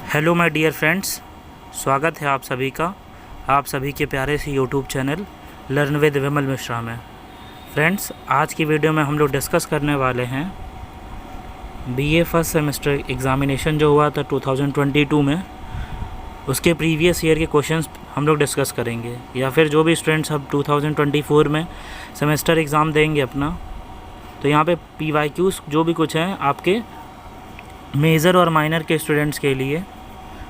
Hello my dear friends, स्वागत है आप सभी का आप सभी के प्यारे से यूट्यूब चैनल लर्न विद विमल मिश्रा में। फ्रेंड्स, आज की वीडियो में हम लोग डिस्कस करने वाले हैं बीए फर्स्ट सेमेस्टर एग्ज़ामिनेशन जो हुआ था 2022 में, उसके प्रीवियस ईयर के क्वेश्चंस हम लोग डिस्कस करेंगे, या फिर जो भी स्टूडेंट्स अब 2024 में सेमेस्टर एग्ज़ाम देंगे अपना, तो यहाँ पे PYQs जो भी कुछ हैं आपके मेजर और माइनर के स्टूडेंट्स के लिए,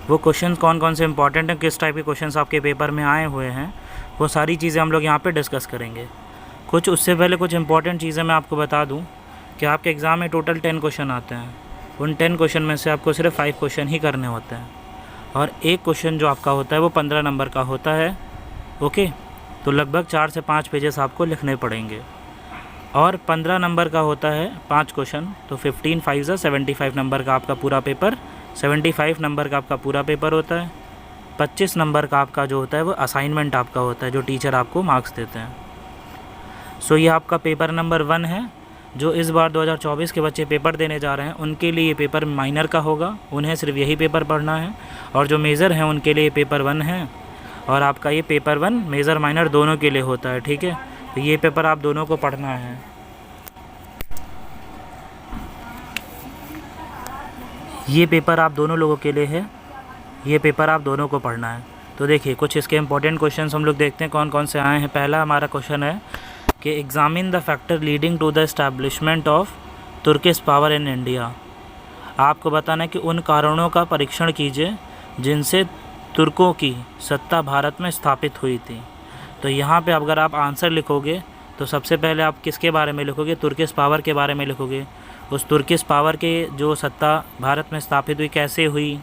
वो क्वेश्चन कौन कौन से इंपॉर्टेंट हैं, किस टाइप के क्वेश्चंस आपके पेपर में आए हुए हैं, वो सारी चीज़ें हम लोग यहाँ पे डिस्कस करेंगे। कुछ उससे पहले कुछ इंपॉर्टेंट चीज़ें मैं आपको बता दूँ कि आपके एग्ज़ाम में टोटल 10 क्वेश्चन आते हैं। उन 10 क्वेश्चन में से आपको सिर्फ 5 क्वेश्चन ही करने होते हैं, और एक क्वेश्चन जो आपका होता है वो 15 नंबर का होता है। ओके, तो लगभग 4 से 5 पेजेस आपको लिखने पड़ेंगे, और 15 नंबर का होता है 5 क्वेश्चन, तो 15 5 75 नंबर का आपका पूरा पेपर, 75 नंबर का आपका पूरा पेपर होता है। 25 नंबर का आपका जो होता है वो असाइनमेंट आपका होता है, जो टीचर आपको मार्क्स देते हैं। सो ये आपका पेपर नंबर 1 है। जो इस बार 2024 के बच्चे पेपर देने जा रहे हैं उनके लिए ये पेपर माइनर का होगा, उन्हें सिर्फ यही पेपर पढ़ना है, और जो मेजर हैं उनके लिए पेपर 1 है, और आपका ये पेपर 1 मेजर माइनर दोनों के लिए होता है। ठीक है, तो ये पेपर आप दोनों को पढ़ना है। ये पेपर आप दोनों लोगों के लिए है, ये पेपर आप दोनों को पढ़ना है। तो देखिए, कुछ इसके इंपॉर्टेंट क्वेश्चंस हम लोग देखते हैं कौन कौन से आए हैं। पहला हमारा क्वेश्चन है कि examine the factor leading to the establishment of Turkish power in India. आपको बताना है कि उन कारणों का परीक्षण कीजिए जिनसे तुर्कों की सत्ता भारत में स्थापित हुई थी। तो यहाँ पे अगर आप आंसर लिखोगे तो सबसे पहले आप किसके बारे में लिखोगे? तुर्किश पावर के बारे में लिखोगे। उस तुर्किश पावर के जो सत्ता भारत में स्थापित हुई, कैसे हुई,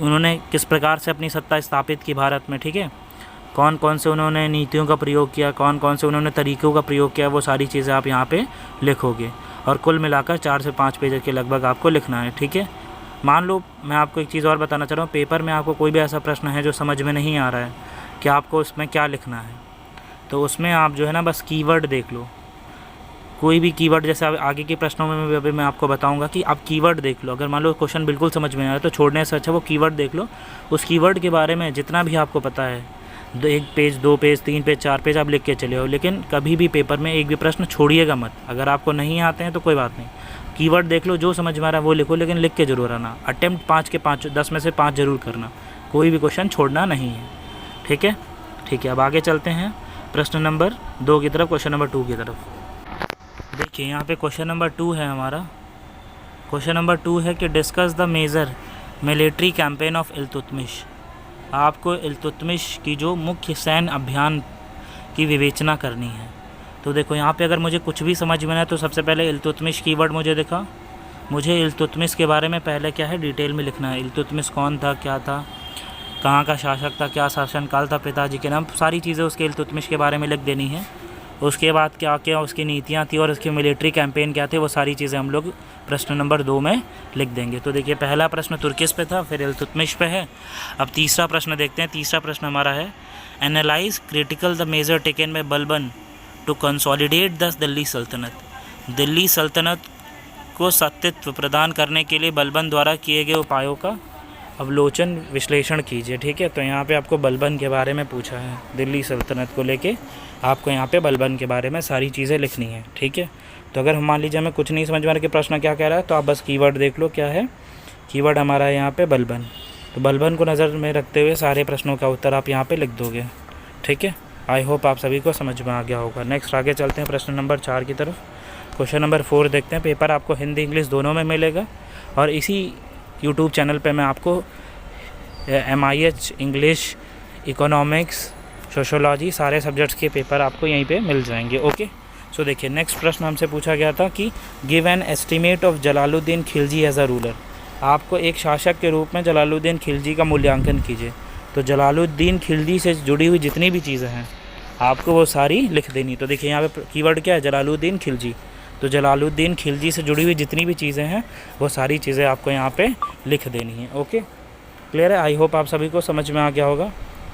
उन्होंने किस प्रकार से अपनी सत्ता स्थापित की भारत में। ठीक है, कौन कौन से उन्होंने नीतियों का प्रयोग किया, कौन कौन से उन्होंने तरीक़ों का प्रयोग किया, वो सारी चीज़ें आप यहाँ पे लिखोगे, और कुल मिलाकर 4 से 5 पेज के लगभग आपको लिखना है। ठीक है, मान लो मैं आपको एक चीज़ और बताना चाह रहा हूँ, पेपर में आपको कोई भी ऐसा प्रश्न है जो समझ में नहीं आ रहा है कि आपको उसमें क्या लिखना है, तो उसमें आप जो है ना बस कीवर्ड देख लो। कोई भी कीवर्ड, जैसे आगे के प्रश्नों में अभी मैं आपको बताऊंगा कि आप कीवर्ड देख लो। अगर मान लो क्वेश्चन बिल्कुल समझ में आ रहा है तो छोड़ने से अच्छा वो कीवर्ड देख लो। उस कीवर्ड के बारे में जितना भी आपको पता है, 1 पेज 2 पेज 3 पेज 4 पेज आप लिख के चले हो, लेकिन कभी भी पेपर में एक भी प्रश्न छोड़िएगा मत। अगर आपको नहीं आते हैं तो कोई बात नहीं, कीवर्ड देख लो, जो समझ में आ रहा है वो लिखो, लेकिन लिख के जरूर आना। अटेम्प्ट 5 के 5 10 में से 5 जरूर करना, कोई भी क्वेश्चन छोड़ना नहीं है। ठीक है, ठीक है, अब आगे चलते हैं प्रश्न नंबर 2 की तरफ, क्वेश्चन नंबर 2 की तरफ। देखिए यहाँ पे क्वेश्चन नंबर 2 है हमारा। क्वेश्चन नंबर 2 है कि discuss the major military campaign of Iltutmish. आपको इल्तुतमिश की जो मुख्य सैन्य अभियान की विवेचना करनी है। तो देखो यहाँ पे अगर मुझे कुछ भी समझ में आए तो सबसे पहले इल्तुतमिश कीवर्ड मुझे दिखा, मुझे इल्तुतमिश के बारे में पहले क्या है डिटेल में लिखना है। इल्तुतमिश कौन था, क्या था, कहाँ का शासक था, क्या शासनकाल था, पिताजी के नाम, सारी चीज़ें उसके इल्तुतमिश के बारे में लिख देनी है। उसके बाद क्या क्या उसकी नीतियाँ थी और उसके मिलिट्री कैंपेन क्या थे, वो सारी चीज़ें हम लोग प्रश्न नंबर 2 में लिख देंगे। तो देखिए, पहला प्रश्न तुर्किश पे था, फिर इल्तुतमिश पे है। अब तीसरा प्रश्न देखते हैं। तीसरा प्रश्न हमारा है analyze critical the major taken by Balban to consolidate the Delhi Sultanate. Delhi सल्तनत को सत्तित्व प्रदान करने के लिए बलबन द्वारा किए गए उपायों का अवलोकन विश्लेषण कीजिए। ठीक है, तो यहाँ पे आपको बलबन के बारे में पूछा है, दिल्ली सल्तनत को लेके आपको यहाँ पे बलबन के बारे में सारी चीज़ें लिखनी है। ठीक है, तो अगर मान लीजिए हमें कुछ नहीं समझ में आ रहा कि प्रश्न क्या कह रहा है, तो आप बस कीवर्ड देख लो क्या है। कीवर्ड हमारा है यहाँ पे बलबन, तो बलबन को नज़र में रखते हुए सारे प्रश्नों का उत्तर आप यहाँ पर लिख दोगे। ठीक है, आई होप आप सभी को समझ में आ गया होगा। नेक्स्ट आगे चलते हैं प्रश्न नंबर 4 की तरफ। क्वेश्चन नंबर 4 देखते हैं। पेपर आपको हिंदी इंग्लिश दोनों में मिलेगा, और इसी यूट्यूब चैनल पे मैं आपको MIH इंग्लिश, इकोनॉमिक्स, सोशोलॉजी, सारे सब्जेक्ट्स के पेपर आपको यहीं पे मिल जाएंगे। ओके, सो देखिए, नेक्स्ट प्रश्न हमसे पूछा गया था कि give an estimate of Jalaluddin Khilji as a ruler. आपको एक शासक के रूप में जलालुद्दीन खिलजी का मूल्यांकन कीजिए। तो जलालुद्दीन खिलजी से जुड़ी हुई जितनी भी चीज़ें हैं आपको वो सारी लिख देनी। तो देखिए यहाँ पे कीवर्ड क्या है, जलालुद्दीन खिलजी। तो जलालुद्दीन खिलजी से जुड़ी हुई जितनी भी चीज़ें हैं वो सारी चीज़ें आपको यहाँ पे लिख देनी है। ओके, क्लियर है? आई होप आप सभी को समझ में आ गया होगा।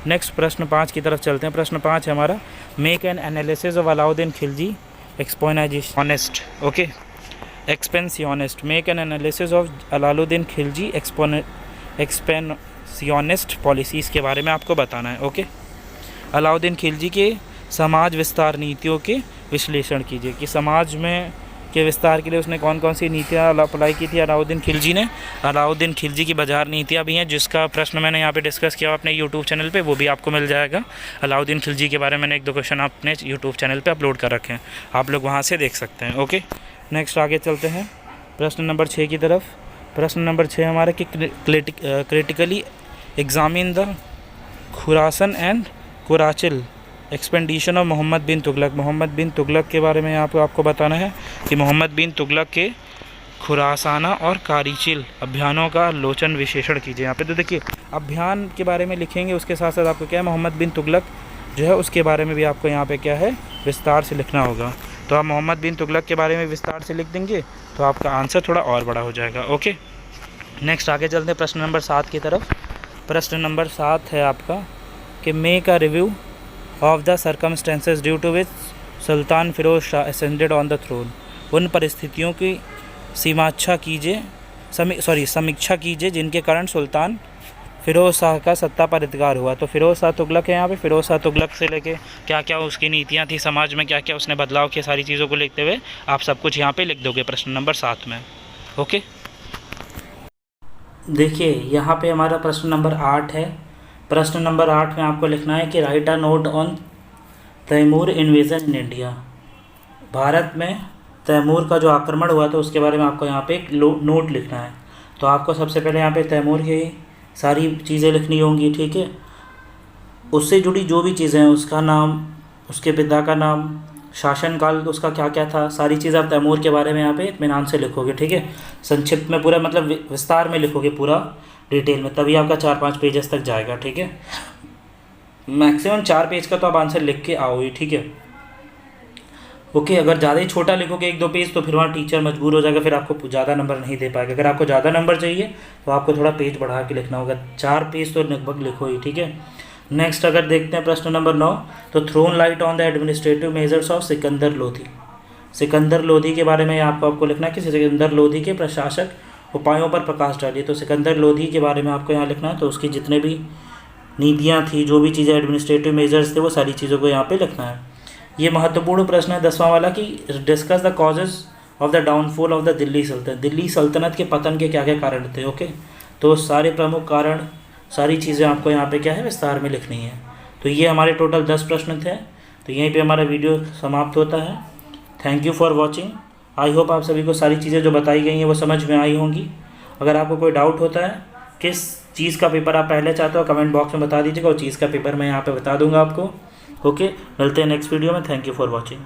नेक्स्ट प्रश्न 5 की तरफ चलते हैं। प्रश्न 5 है हमारा make an analysis of Alauddin Khilji expansionist. Okay, expansionist. Make an analysis of Alauddin Khilji expansionist policies के बारे में आपको बताना है। ओके, अलाउद्दीन खिलजी के समाज विस्तार नीतियों के विश्लेषण कीजिए कि समाज में के विस्तार के लिए उसने कौन कौन सी नीतियाँ अप्लाई की थी अलाउद्दीन खिलजी ने। अलाउद्दीन खिलजी की बाजार नीतियाँ भी हैं, जिसका प्रश्न मैंने यहाँ पे डिस्कस किया अपने यूट्यूब चैनल पे, वो भी आपको मिल जाएगा। अलाउद्दीन खिलजी के बारे में मैंने 1-2 क्वेश्चन अपने यूट्यूब चैनल पे अपलोड कर रखे हैं, आप लोग वहाँ से देख सकते हैं। ओके, नेक्स्ट आगे चलते हैं प्रश्न नंबर 6 की तरफ। प्रश्न नंबर 6 हमारा कि critically examine the Khurasan and Qarachil expedition of Muhammad bin Tughlaq. Muhammad bin Tughlaq के बारे में यहाँ पे आपको बताना है कि मोहम्मद बिन तुगलक के खुरासाना और कारीचिल अभियानों का लोचन विश्लेषण कीजिए। यहाँ पे तो देखिए अभियान के बारे में लिखेंगे, उसके साथ साथ आपको क्या है मोहम्मद बिन तुगलक जो है उसके बारे में भी आपको यहाँ पे क्या है विस्तार से लिखना होगा। तो आप मोहम्मद बिन तुगलक के बारे में विस्तार से लिख देंगे तो आपका आंसर थोड़ा और बड़ा हो जाएगा। ओके, नेक्स्ट आगे चलते हैं प्रश्न नंबर 7 की तरफ। प्रश्न नंबर 7 है आपका कि make a review of the circumstances due to which sultan Firoz Shah ascended on the throne. उन परिस्थितियों की समीक्षा कीजिए जिनके कारण सुल्तान फिरोज शाह का सत्ता पर अधिकार हुआ। तो फिरोज शाह तुगलक है यहाँ पे, फिरोज शाह तुगलक से लेके क्या क्या उसकी नीतियाँ थी, समाज में क्या क्या उसने बदलाव किए, सारी चीज़ों को लिखते हुए आप सब कुछ यहाँ पे लिख दोगे प्रश्न नंबर 7 में। ओके, देखिए यहाँ पे हमारा प्रश्न नंबर 8 है। प्रश्न नंबर 8 में आपको लिखना है कि write a note on Timur invasion in India. Bharat में तैमूर का जो आक्रमण हुआ था उसके बारे में आपको यहाँ पे एक नोट लिखना है। तो आपको सबसे पहले यहाँ पे तैमूर की सारी चीज़ें लिखनी होंगी, ठीक है। उससे जुड़ी जो भी चीज़ें हैं, उसका नाम, उसके पिता का नाम, शासनकाल उसका क्या क्या था, सारी चीज़ आप तैमूर के बारे में यहाँ पे इत्मीनान से लिखोगे, ठीक है। संक्षिप्त में पूरा मतलब विस्तार में लिखोगे पूरा डिटेल में, तभी आपका 4-5 पेजेस तक जाएगा, ठीक है। मैक्सिमम 4 पेज का तो आप आंसर लिख के आओगे, ठीक है। ओके, अगर ज़्यादा ही छोटा लिखोगे 1-2 पेज तो फिर वहाँ टीचर मजबूर हो जाएगा, फिर आपको ज़्यादा नंबर नहीं दे पाएगा। अगर आपको ज़्यादा नंबर चाहिए तो आपको थोड़ा पेज बढ़ा के लिखना होगा, 4 पेज तो लगभग लिखो ही, ठीक है। नेक्स्ट अगर देखते हैं प्रश्न नंबर 9, तो thrown light on the administrative measures of Sikandar Lodi. Sikandar Lodi के बारे में आपको लिखना है कि सिकंदर लोधी के प्रशासक उपायों पर प्रकाश डालिए। तो सिकंदर लोधी के बारे में आपको यहाँ लिखना है, तो उसकी जितने भी नीतियाँ थी, जो भी चीज़ें एडमिनिस्ट्रेटिव मेजर्स थे, वो सारी चीज़ों को यहाँ पे लिखना है। ये महत्वपूर्ण प्रश्न है 10वां वाला कि discuss the causes of the downfall of the Delhi Sultanate. Delhi सल्तनत के पतन के क्या क्या कारण थे। ओके, तो सारे प्रमुख कारण, सारी चीज़ें आपको यहाँ पे क्या है विस्तार में लिखनी है। तो ये हमारे टोटल 10 प्रश्न थे। तो यहीं पे हमारा वीडियो समाप्त होता है। Thank you for watching. I hope आप सभी को सारी चीज़ें जो बताई गई हैं वो समझ में आई होंगी। अगर आपको कोई डाउट होता है, किस चीज़ का पेपर आप पहले चाहते हो, कमेंट बॉक्स में बता दीजिएगा, और चीज़ का पेपर मैं यहाँ पे बता दूंगा आपको। ओके, मिलते हैं नेक्स्ट वीडियो में। Thank you for watching.